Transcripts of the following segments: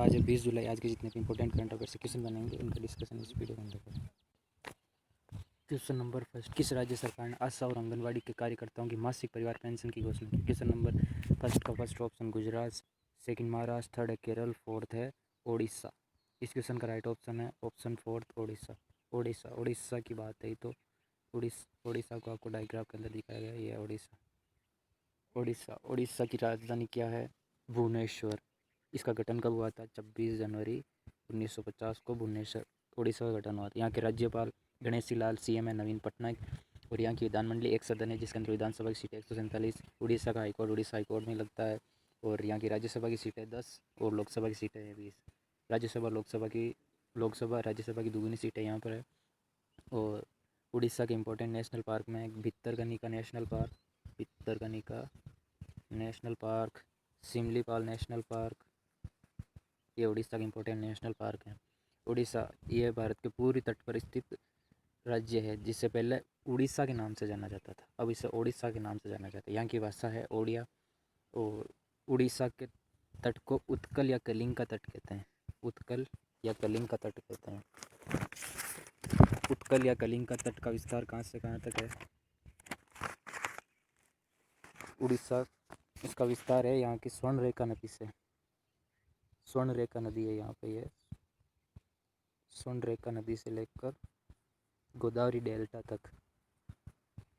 आज है 20 जुलाई। आज के जितने भी इंपॉर्टेंट करंट अफेयर से क्वेश्चन बनेंगे उनका डिस्कशन इस वीडियो के अंदर करें। क्वेश्चन नंबर फर्स्ट, किस राज्य सरकार ने आशा और आंगनबाड़ी के कार्यकर्ताओं की मासिक परिवार पेंशन की घोषणा की? क्वेश्चन नंबर फर्स्ट का first option Gujarat, second Maharashtra, third है केरल, फोर्थ है ओडिशा। इस क्वेश्चन का राइट ऑप्शन है ऑप्शन फोर्थ ओडिशा। ओडिशा की बात है तो ओडिशा को आपको डायग्राम के अंदर दिखाया गया है, ये ओडिशा। ओडिशा की राजधानी क्या है? भुवनेश्वर। इसका गठन कब हुआ था? 26 जनवरी 1950 को भुवनेश्वर ओडिशा का गठन हुआ था। यहाँ के राज्यपाल गणेशी लाल, सीएम है नवीन पटनायक, और यहाँ की विधानमंडली एक सदन है जिसके अंदर विधानसभा की सीट है 147। उड़ीसा का हाईकोर्ट उड़ीसा हाईकोर्ट में लगता है, और यहाँ की राज्यसभा की सीट है 10 और लोकसभा की सीट है 20। लोकसभा राज्यसभा की दुगुनी सीटें यहाँ पर है। और उड़ीसा के इंपॉर्टेंट नेशनल पार्क में Bhitarkanika national park, Similipal national park, ये उड़ीसा के इंपॉर्टेंट नेशनल पार्क हैं। उड़ीसा ये भारत के पूर्वी तट पर स्थित राज्य है जिसे पहले उड़ीसा के नाम से जाना जाता था, अब इसे ओडिशा के नाम से जाना जाता है। यहाँ की भाषा है ओडिया, और उड़ीसा के तट को उत्कल या कलिंग का तट कहते हैं। उत्कल या कलिंग का तट कहते हैं। उत्कल या कलिंग का तट का विस्तार कहाँ से कहाँ तक है? उड़ीसा, इसका विस्तार है यहाँ की स्वर्णरेखा नदी से। स्वर्णरेखा नदी है यहाँ पे, ये स्वर्णरेखा नदी से लेकर गोदावरी डेल्टा तक,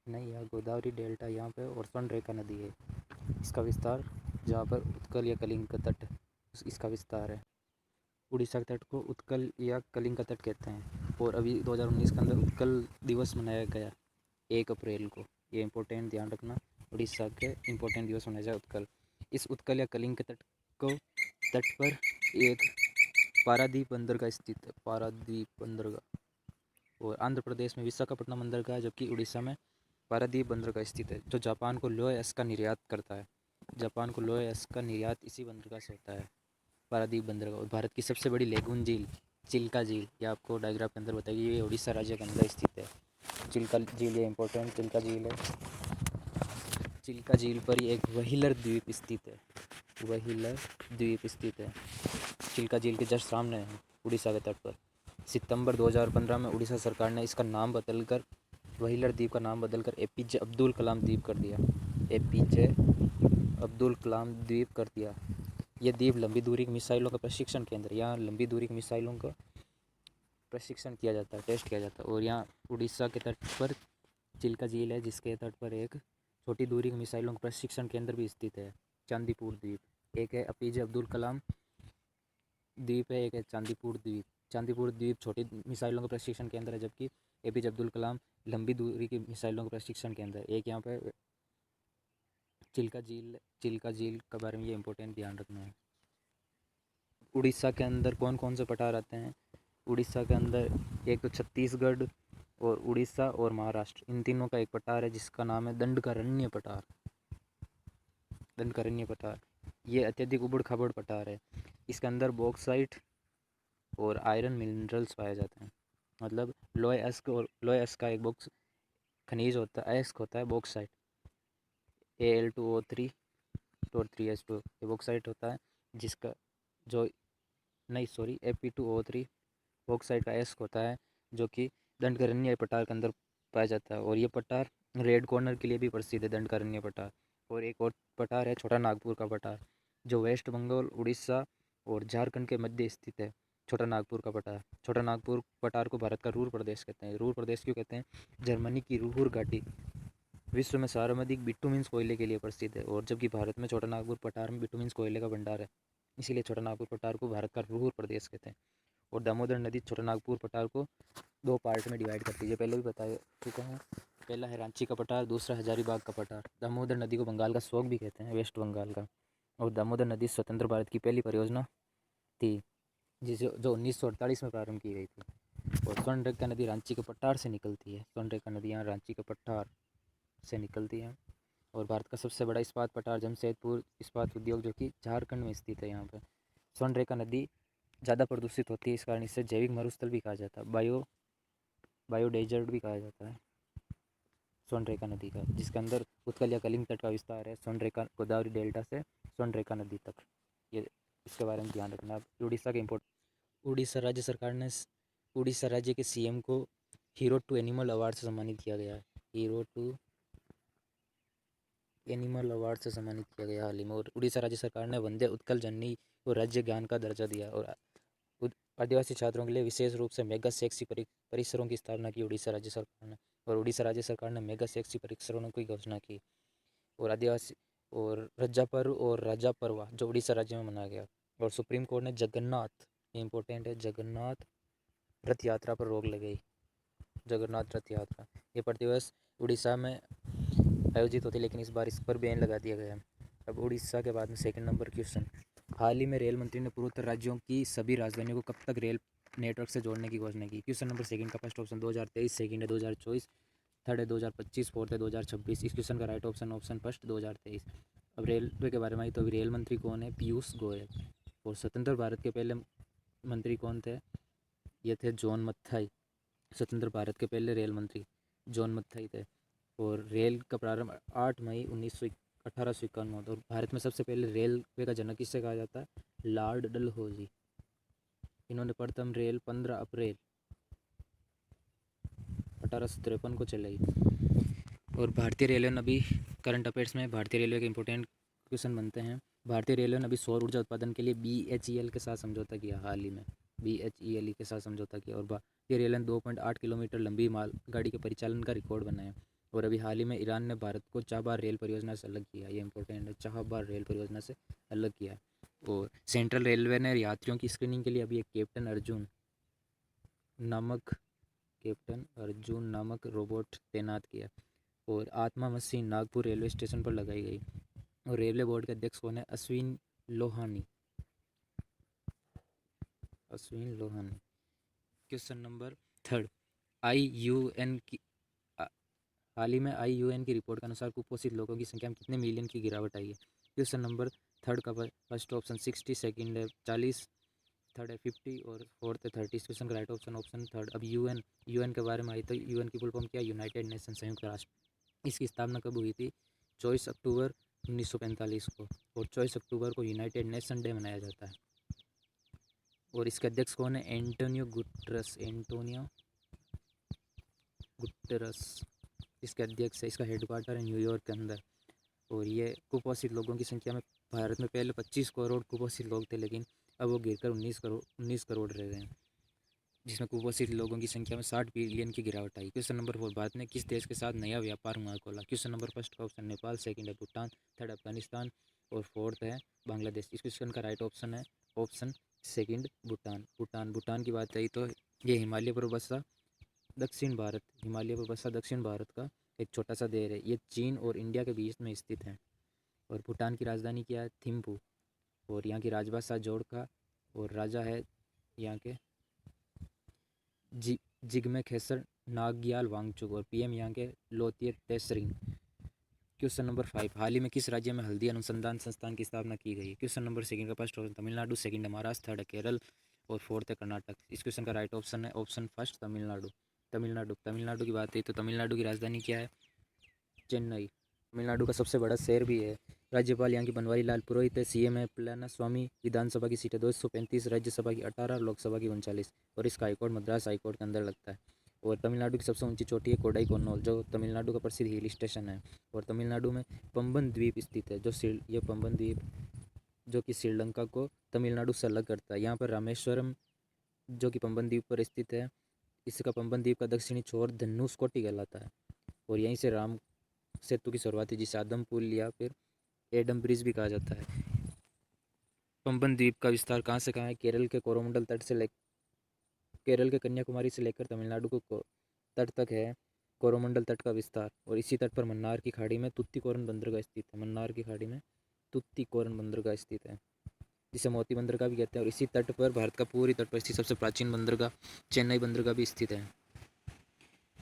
नहीं यार गोदावरी डेल्टा यहाँ पे और स्वर्णरेखा नदी है इसका विस्तार, जहाँ पर उत्कल या कलिंग का तट इसका विस्तार है। उड़ीसा के तट को उत्कल या कलिंग का तट कहते हैं। और अभी 2019 के अंदर उत्कल दिवस मनाया गया 1 अप्रैल को। ये इंपॉर्टेंट ध्यान रखना, उड़ीसा के इंपॉर्टेंट दिवस मनाया जाए उत्कल। इस उत्कल या कलिंग के तट पर एक पारादीप बंदरगाह स्थित है, पारादीप बंदरगाह। और आंध्र प्रदेश में विशाखापट्टनम बंदरगाह है, जबकि उड़ीसा में पारादीप बंदरगाह स्थित है, जो जापान को लोहे अयस्क का निर्यात करता है। जापान को लोहे अयस्क का निर्यात इसी बंदरगाह से होता है, पारादीप बंदरगाह। और भारत की सबसे बड़ी लेगून झील चिल्का झील, ये आपको डायग्राम के अंदर बताइए, ये उड़ीसा राज्य के अंदर स्थित है। चिल्का झील ये इंपॉर्टेंट चिल्का झील है। चिल्का झील पर ही एक व्हीलर द्वीप स्थित है, व्हीलर द्वीप स्थित है, चिल्का झील के जस्ट सामने है उड़ीसा के तट पर। सितंबर 2015 में उड़ीसा सरकार ने इसका नाम बदलकर, व्हीलर द्वीप का नाम बदलकर एपीजे अब्दुल कलाम द्वीप कर दिया, एपीजे अब्दुल कलाम द्वीप कर दिया। यह द्वीप लंबी दूरी की मिसाइलों का प्रशिक्षण केंद्र, यहाँ लंबी दूरी की मिसाइलों का प्रशिक्षण किया जाता है, टेस्ट किया जाता है। और यहाँ उड़ीसा के तट पर चिल्का झील है जिसके तट पर एक छोटी दूरी के मिसाइलों का प्रशिक्षण केंद्र भी स्थित है, चांदीपुर द्वीप। एक है एपीजे अब्दुल कलाम द्वीप है, एक है चांदीपुर द्वीप। चांदीपुर द्वीप छोटी मिसाइलों का प्रशिक्षण केंद्र है, जबकि एपीजे अब्दुल कलाम लंबी दूरी की मिसाइलों का प्रशिक्षण केंद्र है। एक यहाँ पे चिल्का झील के बारे में ये इंपॉर्टेंट ध्यान रखना है। उड़ीसा के अंदर कौन कौन से पठार आते हैं? उड़ीसा के अंदर एक तो छत्तीसगढ़ और उड़ीसा और महाराष्ट्र, इन तीनों का एक पठार है जिसका नाम है दंडकारण्य पठार। दंडकारण्य पठार ये अत्यधिक उबड़ खाबड़ पठार है। इसके अंदर बॉक्साइट और आयरन मिनरल्स पाए जाते हैं, मतलब लोहे अयस्क का एक बॉक्स खनिज होता है, अयस्क होता है बॉक्साइट, Al2O3 और 3H2, ये बॉक्साइट होता है जिसका जो नहीं सॉरी Fe2O3 बॉक्साइट का अयस्क होता है, जो कि दंडकारण्य पठार के अंदर पाया जाता है। और ये पठार रेड कॉर्नर के लिए भी प्रसिद्ध है, दंडकारण्य पठार। और एक और पठार है छोटा नागपुर का पठार, जो वेस्ट बंगाल, उड़ीसा और झारखंड के मध्य स्थित है। छोटा नागपुर का पठार, छोटा नागपुर पठार को भारत का रूर प्रदेश कहते हैं। रूर प्रदेश क्यों कहते हैं? जर्मनी की रूर घाटी विश्व में सर्वाधिक बिटुमिन्स कोयले के लिए प्रसिद्ध है, और जबकि भारत में छोटा नागपुर पठार में बिटुमिन्स कोयले का भंडार है, इसीलिए छोटा नागपुर पठार को भारत का रूर प्रदेश कहते हैं। और दामोदर नदी छोटा नागपुर पठार को 2 पार्ट में डिवाइड करती है, पहले भी बता चुका हूँ। पहला है रांची का पठार, दूसरा हजारीबाग का पठार। दामोदर नदी को बंगाल का शोक भी कहते हैं, वेस्ट बंगाल का। और दामोदर नदी स्वतंत्र भारत की पहली परियोजना थी जो 1948 में प्रारंभ की गई थी। और स्वर्णरेखा नदी रांची के पठार से निकलती है, स्वर्णरेखा नदी यहाँ रांची के पठार से निकलती है। और भारत का सबसे बड़ा इस्पात पठार जमशेदपुर इस्पात उद्योग, जो कि झारखंड में स्थित है। यहाँ पर स्वर्णरेखा नदी ज़्यादा प्रदूषित होती है, इस कारण इसे जैविक मरुस्थल भी कहा जाता है, बायो डेजर्ट भी कहा जाता है स्वर्णरेखा नदी का, जिसके अंदर उत्कल या कलिंग तट का विस्तार है, स्वर्णरेखा गोदावरी डेल्टा से स्वर्णरेखा नदी तक। ये उसके बारे में ध्यान रखना। अब उड़ीसा के उड़ीसा राज्य सरकार ने उड़ीसा राज्य के सीएम को हीरो टू एनिमल अवार्ड से सम्मानित किया गया है। हीरो टू एनिमल अवार्ड से सम्मानित किया गया हाल ही में। और उड़ीसा राज्य सरकार ने वंदे उत्कल जननी को राज्य ज्ञान का दर्जा दिया। और आदिवासी छात्रों के लिए विशेष रूप से मेगा शैक्षिक परिसरों की स्थापना की उड़ीसा राज्य सरकार ने। और उड़ीसा राज्य सरकार ने मेगा शैक्षिक परिसरों की घोषणा की। और आदिवासी और रज्जा पर्व और राजा पर्वा जो उड़ीसा राज्य में मनाया गया। और सुप्रीम कोर्ट ने जगन्नाथ, इम्पोर्टेंट है, जगन्नाथ रथ यात्रा पर रोक लगाई। जगन्नाथ रथ यात्रा ये प्रतिवर्ष उड़ीसा में आयोजित होती है, लेकिन इस बार इस पर बैन लगा दिया गया है। अब उड़ीसा के बाद में सेकंड नंबर क्वेश्चन, हाल ही में रेल मंत्री ने पूर्वोत्तर राज्यों की सभी राजधानियों को कब तक रेल नेटवर्क से जोड़ने की घोषणा की। क्वेश्चन नंबर सेकंड का फर्स्ट ऑप्शन 2023, सेकंड है 2024, थर्ड है 2025, फोर्थ है 2026। इस क्वेश्चन का राइट ऑप्शन फर्स्ट 2023। अब रेलवे के बारे में आई तो अभी रेल मंत्री कौन है, पीयूष गोयल। और स्वतंत्र भारत के पहले मंत्री कौन थे, ये थे जॉन मथाई। स्वतंत्र भारत के पहले रेल मंत्री जॉन मथाई थे। और रेल का प्रारंभ 8 मई 1851 में। और भारत में सबसे पहले रेलवे का जनक किससे कहा जाता है, लॉर्ड डलहौजी। इन्होंने प्रथम रेल 15 अप्रैल 1853 को चलाई। और भारतीय रेलवे ने अभी करंट अफेयर्स में भारतीय रेलवे के इंपॉर्टेंट क्वेश्चन बनते हैं। भारतीय रेलवे ने अभी सौर ऊर्जा उत्पादन के लिए BHEL के साथ समझौता किया हाल ही में। BHEL के साथ समझौता किया। और भारतीय रेलवे ने 2.8 किलोमीटर लंबी मालगाड़ी के परिचालन का रिकॉर्ड बनाया। और अभी हाल ही में ईरान ने भारत को चाबहार रेल परियोजना से अलग किया। ये इंपॉर्टेंट है, चाबहार रेल परियोजना से अलग किया। और सेंट्रल रेलवे ने यात्रियों की स्क्रीनिंग के लिए अभी एक कैप्टन अर्जुन नामक रोबोट तैनात किया। और आत्मा मशीन नागपुर रेलवे स्टेशन पर लगाई गई। और रेलवे बोर्ड के अध्यक्ष कौन है, Ashwin Lohani. Question number third, IUN की हाल ही में IUN की रिपोर्ट के अनुसार कुपोषित लोगों की संख्या में कितने मिलियन की गिरावट आई है। क्वेश्चन नंबर थर्ड का फर्स्ट ऑप्शन 60, सेकंड है 40, थर्ड है 50 और फोर्थ है 30। क्वेश्चन का राइट ऑप्शन थर्ड। अब यूएन के बारे में आई तो यूएन की फुल फॉर्म क्या है, यूनाइटेड नेशन, संयुक्त राष्ट्र। इसकी स्थापना कब हुई थी, 24 अक्टूबर 1945 को। और 24 अक्टूबर को यूनाइटेड नेशन डे मनाया जाता है। और इसके अध्यक्ष कौन है, एंटोनियो गुटेरस इसके अध्यक्ष है। इसका हेडक्वार्टर है न्यूयॉर्क के अंदर। और ये कुपोषित लोगों की संख्या में भारत में पहले 25 करोड़ कुपोषित लोग थे, लेकिन अब वो गिरकर 19 करोड़ रह गए हैं, जिसमें कुपोषित लोगों की संख्या में 60 बिलियन की गिरावट आई। क्वेश्चन नंबर 4, भारत ने किस देश के साथ नया व्यापार मार्ग खोला। क्वेश्चन नंबर फर्स्ट का ऑप्शन नेपाल, सेकंड है भूटान, थर्ड अफगानिस्तान और फोर्थ है बांग्लादेश। इस क्वेश्चन का राइट ऑप्शन है ऑप्शन सेकंड भूटान की बात आई तो ये हिमालय पर बसा दक्षिण भारत का एक छोटा सा देश है। ये चीन और इंडिया के बीच में स्थित है। और भूटान की राजधानी क्या है, थिम्पू। और यहाँ की राजभाषा जोड़का। और राजा है यहाँ के जिग्मे खेसर नाग्याल वांगचुक। और PM यहाँ के लोतिय तेसरिंग। क्वेश्चन नंबर 5, हाल ही में किस राज्य में हल्दी अनुसंधान संस्थान की स्थापना की गई है। क्वेश्चन नंबर सेकंड का फर्स्ट ऑप्शन तमिलनाडु, सेकंड है महाराष्ट्र, थर्ड है केरल और फोर्थ है कर्नाटक। इस क्वेश्चन का राइट ऑप्शन है ऑप्शन फर्स्ट तमिलनाडु की बात है तो तमिलनाडु की राजधानी क्या है, चेन्नई। तमिलनाडु का सबसे बड़ा शहर भी है। राज्यपाल यहाँ की बनवारी लाल पुरोहित है। CM है पलानिस्वामी। विधानसभा की सीटें 235, राज्यसभा की 18, लोकसभा की 39। और इसका हाईकोर्ट मद्रास हाईकोर्ट के अंदर लगता है। और तमिलनाडु की सबसे ऊंची चोटी है कोडाईकनाल, जो तमिलनाडु का प्रसिद्ध हिल स्टेशन है। और तमिलनाडु में पंबन द्वीप स्थित है, ये पंबन द्वीप जो कि श्रीलंका को तमिलनाडु से अलग करता है। यहाँ पर रामेश्वरम जो कि पंबन द्वीप पर स्थित है, इसका पंबन द्वीप का दक्षिणी छोर धनुषकोटी कहलाता है। और यहीं से राम सेतु की शुरुआत है, जिसे आदम पुल या फिर एडम ब्रिज भी कहा जाता है। पंबन द्वीप का विस्तार कहाँ से कहाँ है, केरल के कोरोमंडल तट से केरल के कन्याकुमारी से लेकर तमिलनाडु को तट तक है कोरोमंडल तट का विस्तार। और इसी तट पर मन्नार की खाड़ी में तुत्तीकोरन बंदरगाह स्थित है। मन्नार की खाड़ी में तुत्तीकोरन बंदरगाह स्थित है, जिसे मोती बंदरगाह भी कहते हैं। और इसी तट पर भारत का पूरी तट पर स्थित सबसे प्राचीन बंदरगाह चेन्नई बंदरगाह भी स्थित है।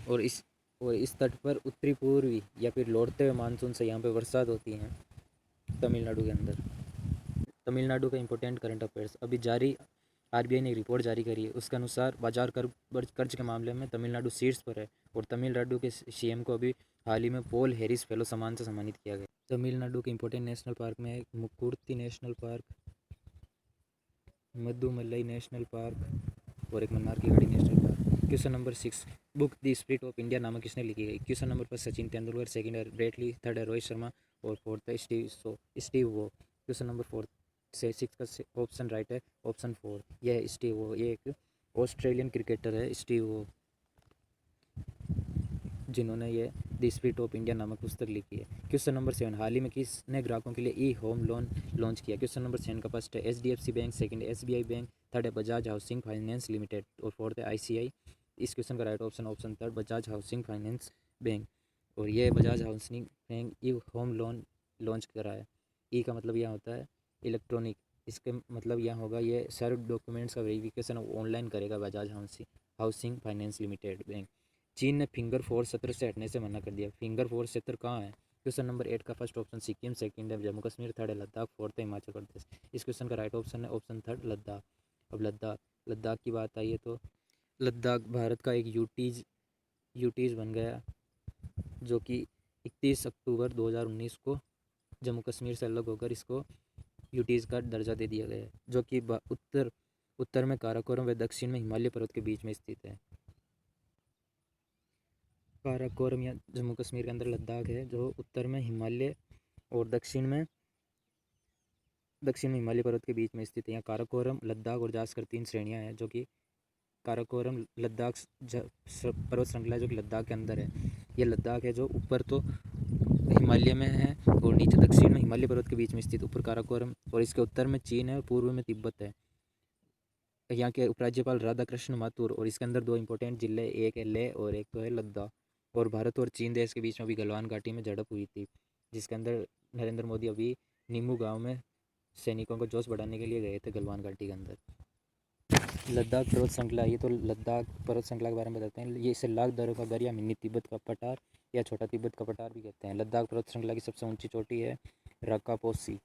और इस तट पर उत्तरी पूर्वी या फिर लौटते हुए मानसून से यहाँ पे बरसात होती है तमिलनाडु के अंदर। तमिलनाडु का इंपॉर्टेंट करंट अफेयर्स अभी जारी, RBI ने एक रिपोर्ट जारी करी है। उसके अनुसार बाजार कर्ज के मामले में तमिलनाडु शीर्ष पर है। और तमिलनाडु के CM को अभी हाल ही में पॉल हैरिस फेलो सम्मान से सम्मानित किया गया। तमिलनाडु के इंपॉर्टेंट नेशनल पार्क में एक Mukurthi national park, Mudumalai national park और एक मन्नार की गढ़ी national park. Question number 6, book the spirit of India नामक किसने लिखी गई? Question number 5, Sachin Tendulkar. Second है ब्रेट ली। थर्ड है रोहित शर्मा और फोर्थ है स्टीव वो। क्वेश्चन नंबर 4 से 6 का ऑप्शन राइट है ऑप्शन 4, यह है स्टीव वो। ये एक ऑस्ट्रेलियन क्रिकेटर है स्टीव वो, जिन्होंने ये द स्पिरिट ऑफ इंडिया नामक पुस्तक लिखी है। क्वेश्चन नंबर 7, हाल ही में किसने ग्राहकों के लिए ई होम लोन लॉन्च किया? क्वेश्चन नंबर 7 का फर्स्ट है HDFC बैंक। सेकंड है SBI बैंक। थर्ड है बजाज हाउसिंग फाइनेंस लिमिटेड और फोर्थ है ICI। इस क्वेश्चन का right option third, Bajaj housing finance bank. और ये बजाज हाउसिंग बैंक ई होम लोन लॉन्च करा है। ई का मतलब यह होता है इलेक्ट्रॉनिक, इसके मतलब यह होगा ये सारे डॉक्यूमेंट्स का वेरिफिकेशन ऑनलाइन करेगा Bajaj housing finance limited bank. चीन ने फिंगर 4 सत्र से हटने से मना कर दिया। फिंगर 4 सत्र कहाँ है? क्वेश्चन नंबर 8 का फर्स्ट ऑप्शन सिक्किम। सेकंड है जम्मू कश्मीर। थर्ड है लद्दाख। फोर्थ है हिमाचल प्रदेश। इस क्वेश्चन का राइट ऑप्शन है ऑप्शन थर्ड, लद्दाख। अब लद्दाख की बात आई है तो लद्दाख भारत का एक यूटीज बन गया, जो कि 31 अक्टूबर 2019 को जम्मू कश्मीर से अलग होकर इसको यूटीज का दर्जा दे दिया गया है, जो कि उत्तर में काराकोरम व दक्षिण में हिमालय पर्वत के बीच में स्थित है। काराकोरम या जम्मू कश्मीर के अंदर लद्दाख है, जो उत्तर में हिमालय और दक्षिण में हिमालय पर्वत के बीच में स्थित है। यहाँ काराकोरम, लद्दाख और जास्कर 3 श्रेणियाँ हैं, जो कि काराकोरम लद्दाख पर्वत श्रृंखला जो कि लद्दाख के अंदर है। ये लद्दाख है जो ऊपर तो हिमालय में है और नीचे दक्षिण में हिमालय पर्वत के बीच में स्थित ऊपर काराकोरम, और इसके उत्तर में चीन है और पूर्व में तिब्बत है। यहाँ के उपराज्यपाल राधा कृष्ण माथुर, और इसके अंदर 2 इंपॉर्टेंट जिले, एक है लेह और एक तो है लद्दाख। और भारत और चीन देश के बीच में अभी गलवान घाटी में झड़प हुई थी, जिसके अंदर नरेंद्र मोदी अभी नीमू गांव में सैनिकों को जोश बढ़ाने के लिए गए थे गलवान घाटी के अंदर। लद्दाख पर्वत श्रृंखला, ये तो लद्दाख पर्वत श्रृंखला के बारे में बताते हैं। ये इसे लाख दरों का घर या मिनी तिब्बत का पठार या छोटा तिब्बत का पठार भी कहते हैं। लद्दाख पर्वत श्रृंखला की सबसे ऊंची चोटी है राकापोसी,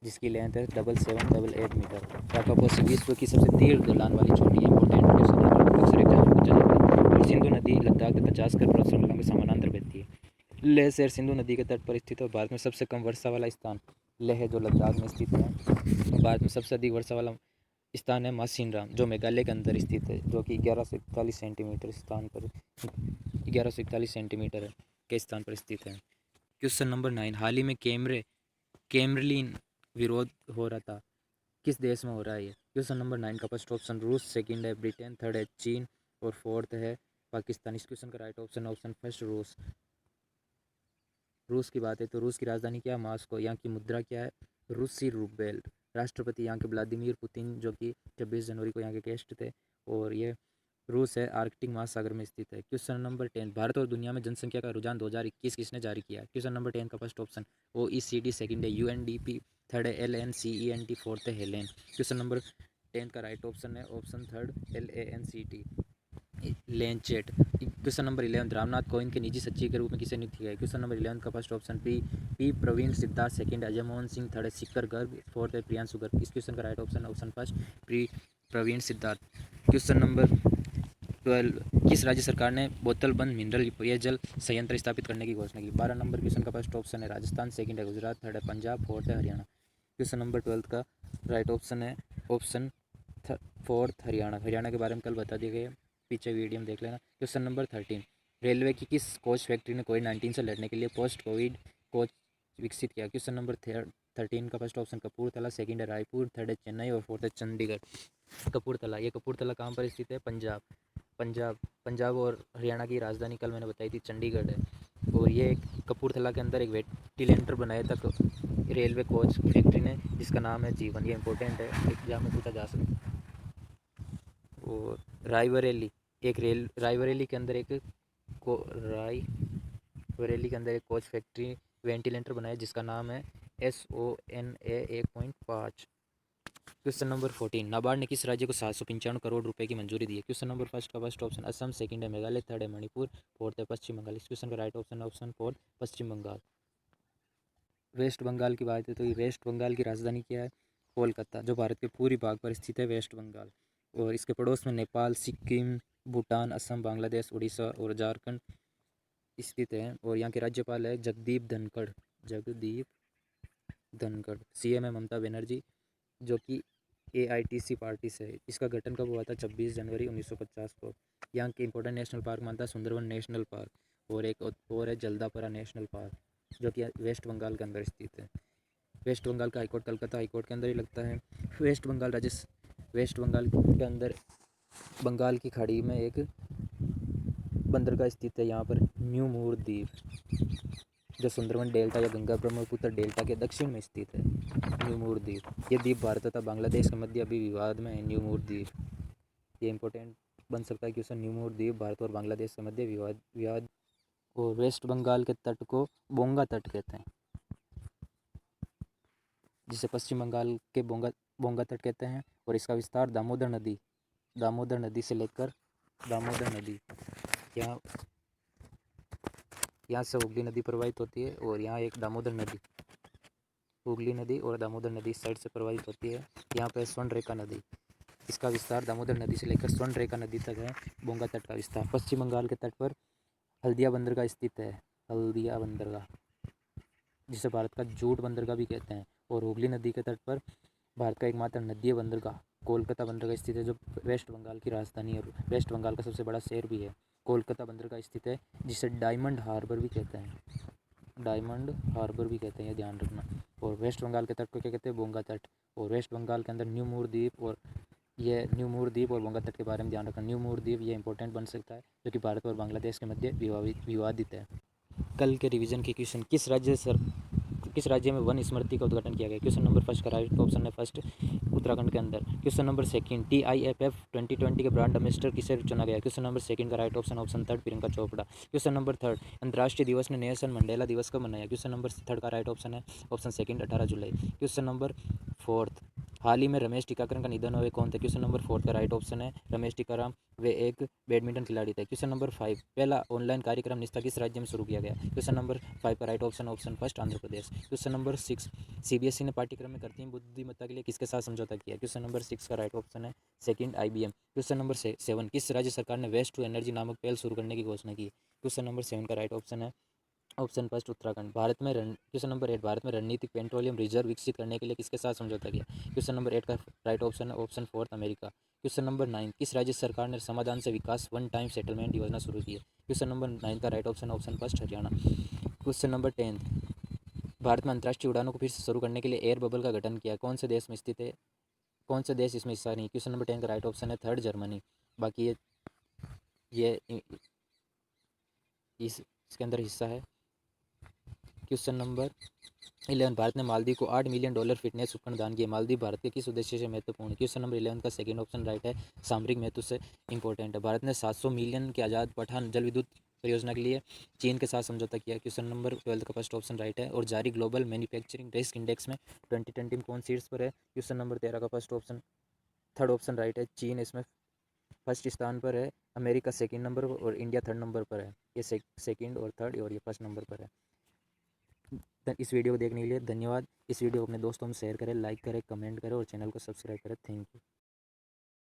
जिसकी लेंथ है 7788 मीटर। राकापोसी विश्व की सबसे तीव्र ढलान वाली चोटी है। इंपॉर्टेंट क्वेश्चन है, अक्सर एग्जाम में पूछा जाता है। और सिंधु नदी लद्दाख तथा जास्कर पर्वत श्रृंखला के समानांतर बहती है। लेह शहर सिंधु नदी के तट पर स्थित है। भारत में सबसे कम वर्षा वाला स्थान लेह जो लद्दाख में स्थित है। भारत में सबसे अधिक वर्षा वाला स्थान है मासिनराम, जो मेघालय के अंदर स्थित है, जो कि 1141 सेंटीमीटर स्थान पर 1141 सेंटीमीटर के स्थान पर स्थित है। क्वेश्चन नंबर 9, हाल ही में केमरलिन विरोध हो रहा था, किस देश में हो रहा है ये? क्वेश्चन नंबर 9 का फर्स्ट ऑप्शन रूस। सेकंड है ब्रिटेन। थर्ड है चीन और फोर्थ है पाकिस्तान। इस क्वेश्चन का राइट ऑप्शन फर्स्ट रूस। रूस की बात है तो रूस की राजधानी क्या है? मॉस्को। यहाँ की मुद्रा क्या है? रूसी रूबेल। राष्ट्रपति यहाँ के व्लादिमीर पुतिन, जो कि 26 जनवरी को यहाँ के गेस्ट थे। और ये रूस है, आर्कटिक महासागर में स्थित है। क्वेश्चन नंबर 10, भारत और दुनिया में जनसंख्या का रुझान 2021 किसने जारी किया? क्वेश्चन नंबर 10 का फर्स्ट ऑप्शन OECD। सेकंड है UNDP। थर्ड है LANCENT। फोर्थ है हेलेन। क्वेश्चन नंबर 10 का राइट ऑप्शन है option third, LANCET lancet. Question number 11, Ramnath Kovind के निजी सचिव के रूप में किसे नियुक्त किया है? क्वेश्चन नंबर 11 का first option P Praveen Siddharth. Second Ajay Mohan Singh. Third है शिखर गर्ग। फोर्थ है प्रियांशु गर्ग। इस क्वेश्चन का right option first Praveen Siddharth. Question number 12, किस राज्य सरकार ने बोतल बंद मिनरल पेयजल संयंत्र स्थापित करने की घोषणा की? 12 नंबर क्वेश्चन का फर्स्ट ऑप्शन है राजस्थान। सेकंड है गुजरात। थर्ड है पंजाब। फोर्थ है हरियाणा। क्वेश्चन नंबर 12 का राइट ऑप्शन है ऑप्शन फोर्थ हरियाणा। हरियाणा के बारे में कल बता दिए गए, पीछे वीडियो में देख लेना। क्वेश्चन नंबर 13, रेलवे की किस कोच फैक्ट्री ने कोविड-19 से लड़ने के लिए पोस्ट कोविड कोच विकसित किया? क्वेश्चन नंबर 13 का फर्स्ट ऑप्शन कपूरथला। सेकंड है रायपुर। थर्ड है चेन्नई और फोर्थ है चंडीगढ़। कपूरथला, ये कपूरथला कहाँ पर स्थित है? पंजाब और हरियाणा की राजधानी कल मैंने बताई थी चंडीगढ़ है। और ये कपूरथला के अंदर एक वेंटिलेटर बनाया था रेलवे कोच फैक्ट्री ने, जिसका नाम है जीवन। ये इंपॉर्टेंट है, एग्जाम में पूछा जा सकता है। और रायबरेली के अंदर रायबरेली के अंदर एक कोच फैक्ट्री वेंटिलेटर बनाया, जिसका नाम है SONA 1.5। क्वेश्चन नंबर 14, नाबार्ड ने किस राज्य को 795 करोड़ रुपए की मंजूरी दी है? क्वेश्चन नंबर फर्स्ट का फर्स्ट ऑप्शन असम। सेकंड है मेघालय। थर्ड है मणिपुर। फोर्थ है पश्चिम बंगाल। इस क्वेश्चन का राइट ऑप्शन फोर्थ पश्चिम बंगाल। वेस्ट बंगाल की बात है तो ये वेस्ट बंगाल की राजधानी क्या है? कोलकाता, जो भारत के पूर्वी भाग पर स्थित है वेस्ट बंगाल। और इसके पड़ोस में नेपाल, सिक्किम, भूटान, असम, बांग्लादेश, उड़ीसा और झारखंड स्थित है। और यहाँ के राज्यपाल है जगदीप धनखड़। CM है ममता बनर्जी, जो कि AITC पार्टी से। इसका गठन कब हुआ था? 26 जनवरी 1950 को। यहाँ के इंपॉर्टेंट नेशनल पार्क मानता है सुंदरवन नेशनल पार्क, और एक और है जल्दापरा नेशनल पार्क, जो कि वेस्ट बंगाल के अंदर स्थित है। वेस्ट बंगाल का हाईकोर्ट कलकत्ता हाईकोर्ट के अंदर ही लगता है। वेस्ट बंगाल के अंदर बंगाल की खाड़ी में एक बंदरगाह स्थित है, यहाँ पर न्यू मूर द्वीप, जो सुंदरवन डेल्टा या गंगा ब्रह्मपुत्र डेल्टा के दक्षिण में स्थित है। न्यू मूर द्वीप, ये द्वीप भारत तथा बांग्लादेश के मध्य अभी विवाद में है। न्यू मूर द्वीप ये इंपॉर्टेंट बन सकता है क्वेश्चन। न्यू मूर द्वीप भारत और बांग्लादेश के मध्य विवाद। और वेस्ट बंगाल के तट को बोंगा तट कहते हैं, जिसे पश्चिम बंगाल के बोंगा तट कहते हैं। और इसका विस्तार दामोदर नदी से लेकर दामोदर नदी, यहाँ से हुगली नदी प्रवाहित होती है, और यहाँ एक दामोदर नदी, हुगली नदी और दामोदर नदी इस साइड से प्रवाहित होती है। यहाँ पर स्वर्ण रेखा नदी, इसका विस्तार दामोदर नदी से लेकर स्वर्ण रेखा नदी तक है। बोंगा तट का विस्तार पश्चिम बंगाल के तट पर हल्दिया बंदरगाह स्थित है, हल्दिया बंदरगाह, जिसे भारत का जूट बंदरगाह भी कहते हैं। और हुगली नदी के तट पर भारत का एकमात्र नदीय बंदरगाह कोलकाता बंदरगाह स्थित है, जो वेस्ट बंगाल की राजधानी और वेस्ट बंगाल का सबसे बड़ा शहर भी है। कोलकाता बंदरगाह स्थित है, जिसे डायमंड हार्बर भी कहते हैं, ये ध्यान रखना। और वेस्ट बंगाल के तट को क्या कहते हैं? बोंगा तट। और वेस्ट बंगाल के अंदर न्यू मूर द्वीप और बोंगा तट के बारे में ध्यान रखना। न्यू मूर द्वीप ये इंपॉर्टेंट बन सकता है, जो कि भारत और बांग्लादेश के मध्य विवादित है। कल के रिवीजन के क्वेश्चन, किस राज्य में वन स्मृति का उद्घाटन किया गया? क्वेश्चन नंबर फर्स्ट का राइट ऑप्शन है फर्स्ट, उत्तराखंड के अंदर। क्वेश्चन नंबर सेकंड, TIFF 2020 के ब्रांड एम्बेसडर किसे चुना गया? क्वेश्चन नंबर सेकंड का right option third, Priyanka Chopra. Question number third, अंतर्राष्ट्रीय दिवस ने नेल्सन मंडेला दिवस कब मनाया? क्वेश्चन नंबर थर्ड का राइट ऑप्शन है ऑप्शन सेकंड, 18 जुलाई। क्वेश्चन नंबर फोर्थ, हाल ही में रमेश टीकाकरण का निधन हुए कौन थे? क्वेश्चन नंबर फोर्थ का राइट ऑप्शन है रमेश टीकाराम, वे एक बैडमिंटन खिलाड़ी थे। क्वेश्चन नंबर 5, पहला ऑनलाइन कार्यक्रम निष्ठा किस राज्य में शुरू किया गया? क्वेश्चन नंबर 5 का right option first, Andhra Pradesh. Question number 6, CBSE ने पाठ्यक्रम में कृत्रिम बुद्धिमत्ता के लिए किसके साथ समझौता किया? क्वेश्चन नंबर 6 का राइट ऑप्शन है सेकंड, IBM। क्वेश्चन नंबर 7, किस राज्य सरकार ने वेस्ट टू एनर्जी नामक पहल शुरू करने की घोषणा की? क्वेश्चन नंबर 7 का राइट ऑप्शन है option first, Uttarakhand. Question number 8, Bharat में रणनीतिक पेट्रोलियम रिजर्व विकसित करने के लिए किसके साथ समझौता किया? क्वेश्चन नंबर 8 का राइट ऑप्शन है option fourth, America. Question number 9, किस राज्य सरकार ने समाधान से विकास वन टाइम सेटलमेंट योजना शुरू की है? क्वेश्चन नंबर 9 का right option first, Haryana. Question number 10, Bharat में अंतर्राष्ट्रीय उड़ानों को फिर से शुरू करने के लिए एयर बबल का गठन किया, कौन से देश में स्थित है? कौन से देश इसमें हिस्सा नहीं? क्वेश्चन नंबर 10 का राइट ऑप्शन है थर्ड, जर्मनी। बाकी ये इसके अंदर हिस्सा है। क्वेश्चन नंबर 11, भारत ने मालदीव को $8 मिलियन फिटनेस उपकरण दान किए, मालदीव भारत के किस उद्देश्य से महत्वपूर्ण? क्वेश्चन नंबर 11 का सेकंड ऑप्शन राइट है, सामरिक महत्व से इंपॉर्टेंट है। भारत ने 700 मिलियन के आज़ाद पठान जल विद्युत परियोजना के लिए चीन के साथ समझौता किया। क्वेश्चन नंबर 12 का फर्स्ट ऑप्शन राइट है। और जारी ग्लोबल मैन्युफैक्चरिंग रिस्क इंडेक्स में 2020 में कौन शीर्ष पर है? क्वेश्चन नंबर 13 का थर्ड ऑप्शन राइट है, चीन इसमें फर्स्ट स्थान पर है, अमेरिका सेकंड नंबर पर और इंडिया थर्ड नंबर पर है। ये सेकंड और थर्ड और ये फर्स्ट नंबर पर है। इस वीडियो को देखने के लिए धन्यवाद। इस वीडियो को अपने दोस्तों में शेयर करें, लाइक करें, कमेंट करें और चैनल को सब्सक्राइब करें। Thank you.